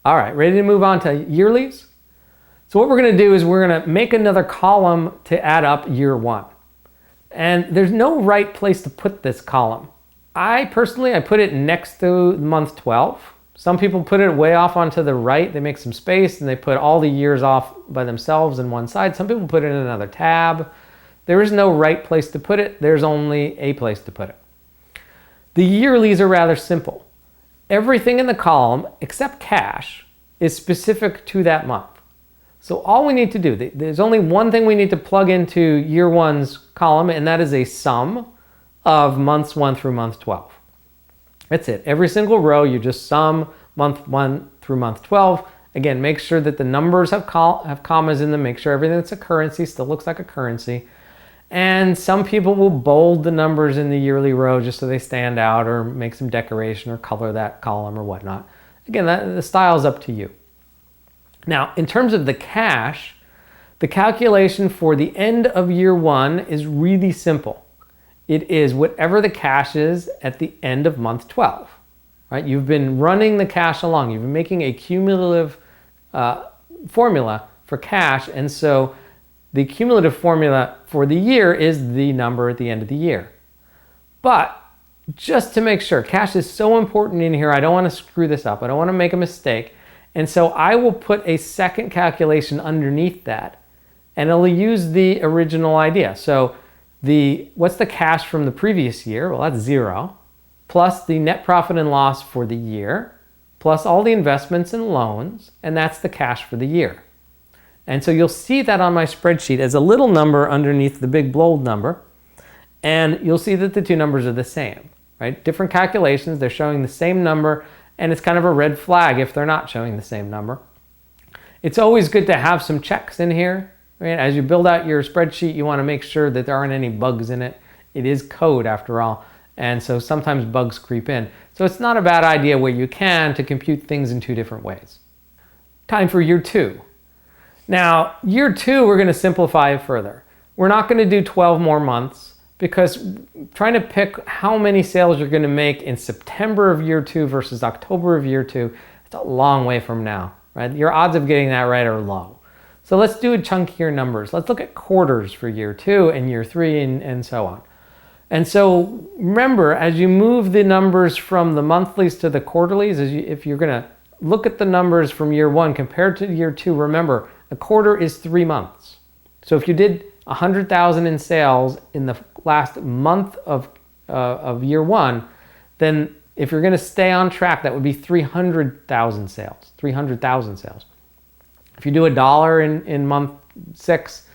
All right, ready to move on to yearlies? So what we're going to do is we're going to make another column to add up year one. And there's no right place to put this column. I personally put it next to month 12. Some people put it way off onto the right. They make some space and they put all the years off by themselves in one side. Some people put it in another tab. There is no right place to put it. There's only a place to put it. The yearlies are rather simple. Everything in the column except cash is specific to that month. So all we need to do, there's only one thing we need to plug into year one's column, and that is a sum of months 1 through month 12. That's it. Every single row, you just sum month 1 through month 12. Again, make sure that the numbers have commas in them. Make sure everything that's a currency still looks like a currency. And some people will bold the numbers in the yearly row just so they stand out, or make some decoration or color that column or whatnot. Again, the style is up to you. Now, in terms of the cash, the calculation for the end of year one is really simple. It is whatever the cash is at the end of month 12. Right? You've been running the cash along. You've been making a cumulative formula for cash, and so the cumulative formula for the year is the number at the end of the year. But just to make sure, cash is so important in here, I don't want to screw this up. I don't want to make a mistake. And so I will put a second calculation underneath that, and it'll use the original idea. So what's the cash from the previous year? Well, that's 0, plus the net profit and loss for the year, plus all the investments and loans, and that's the cash for the year. And so you'll see that on my spreadsheet as a little number underneath the big bold number, and you'll see that the two numbers are the same, right? Different calculations, they're showing the same number, and it's kind of a red flag if they're not showing the same number. It's always good to have some checks in here. Right? As you build out your spreadsheet, you want to make sure that there aren't any bugs in it. It is code after all, and so sometimes bugs creep in. So it's not a bad idea where you can to compute things in two different ways. Time for year two. Now, year two, we're going to simplify it further. We're not going to do 12 more months, because trying to pick how many sales you're going to make in September of year two versus October of year two, it's a long way from now, right? Your odds of getting that right are low. So let's do chunkier numbers. Let's look at quarters for year two and year three and so on. And so remember, as you move the numbers from the monthlies to the quarterlies, if you're going to look at the numbers from year one compared to year two, remember, a quarter is 3 months. So if you did 100,000 in sales in the last month of year one, then if you're going to stay on track, that would be 300,000 sales. 300,000 sales. If you do $1 in month 6,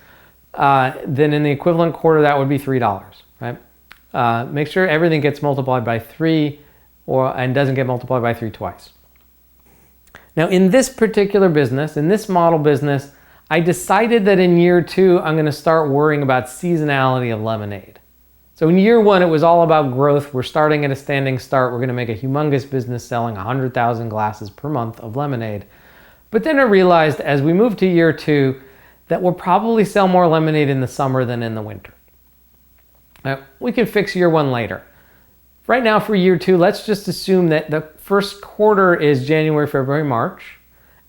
then in the equivalent quarter, that would be $3, right? Make sure everything gets multiplied by 3 and doesn't get multiplied by 3 twice. Now, in this particular business, in this model business, I decided that in year two, I'm going to start worrying about seasonality of lemonade. So in year one, it was all about growth. We're starting at a standing start. We're going to make a humongous business selling 100,000 glasses per month of lemonade. But then I realized as we move to year two that we'll probably sell more lemonade in the summer than in the winter. Now, we can fix year one later. Right now for year two, let's just assume that the first quarter is January, February, March,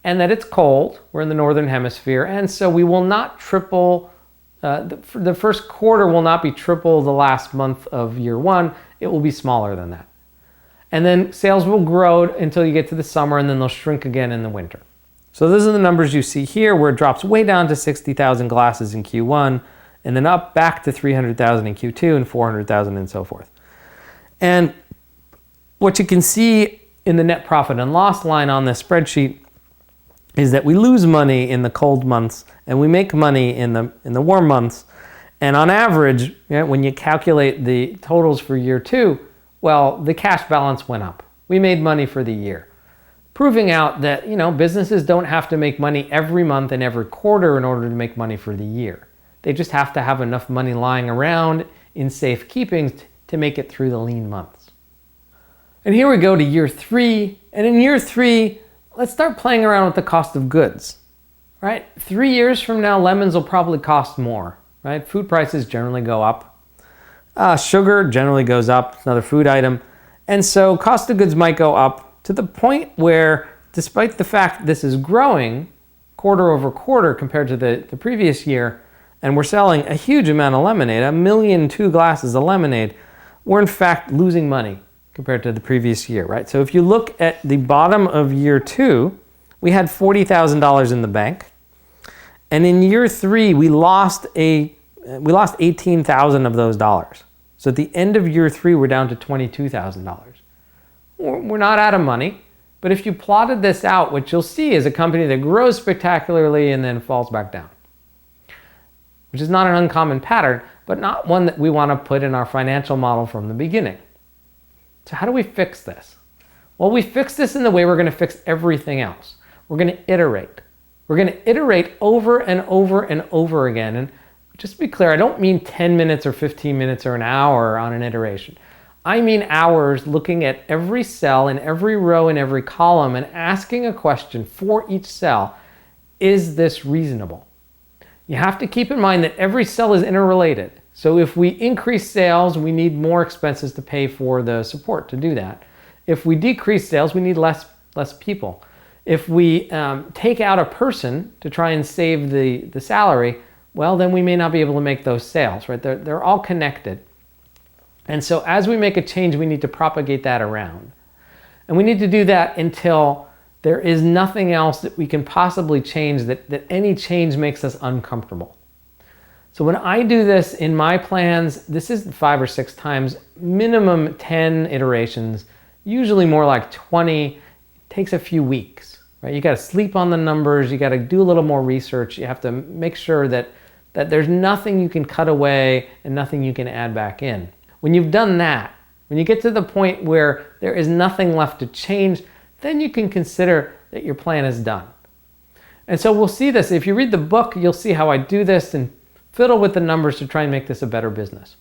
and that it's cold. We're in the northern hemisphere, and so we will not triple, the first quarter will not be triple the last month of year one. It will be smaller than that. And then sales will grow until you get to the summer, and then they'll shrink again in the winter. So those are the numbers you see here, where it drops way down to 60,000 glasses in Q1, and then up back to 300,000 in Q2 and 400,000 and so forth. And what you can see in the net profit and loss line on this spreadsheet is that we lose money in the cold months and we make money in the warm months. And on average, when you calculate the totals for year two, well, the cash balance went up. We made money for the year, proving out that businesses don't have to make money every month and every quarter in order to make money for the year. They just have to have enough money lying around in safekeeping to make it through the lean months. And here we go to year three. And in year three, let's start playing around with the cost of goods, right? 3 years from now, lemons will probably cost more, right? Food prices generally go up. Sugar generally goes up, another food item. And so cost of goods might go up to the point where despite the fact this is growing quarter over quarter compared to the previous year, and we're selling a huge amount of lemonade, 1.2 million glasses of lemonade, we're in fact losing money compared to the previous year, right? So if you look at the bottom of year 2, we had $40,000 in the bank. And in year 3, we lost 18,000 of those dollars. So at the end of year 3, we're down to $22,000. We're not out of money, but if you plotted this out, what you'll see is a company that grows spectacularly and then falls back down, which is not an uncommon pattern, but not one that we want to put in our financial model from the beginning. So how do we fix this? Well, we fix this in the way we're going to fix everything else. We're going to iterate. We're going to iterate over and over and over again. And just to be clear, I don't mean 10 minutes or 15 minutes or an hour on an iteration. I mean hours looking at every cell in every row in every column and asking a question for each cell. Is this reasonable? You have to keep in mind that every cell is interrelated. So if we increase sales, we need more expenses to pay for the support to do that. If we decrease sales, we need less people. If we take out a person to try and save the salary, well, then we may not be able to make those sales, right? They're all connected. And so as we make a change, we need to propagate that around. And we need to do that until there is nothing else that we can possibly change, that any change makes us uncomfortable. So when I do this in my plans, this is 5 or 6 times, minimum 10 iterations, usually more like 20. It takes a few weeks, right? You got to sleep on the numbers. You got to do a little more research. You have to make sure that there's nothing you can cut away and nothing you can add back in. When you've done that, when you get to the point where there is nothing left to change, then you can consider that your plan is done. And so we'll see this. If you read the book, you'll see how I do this and fiddle with the numbers to try and make this a better business.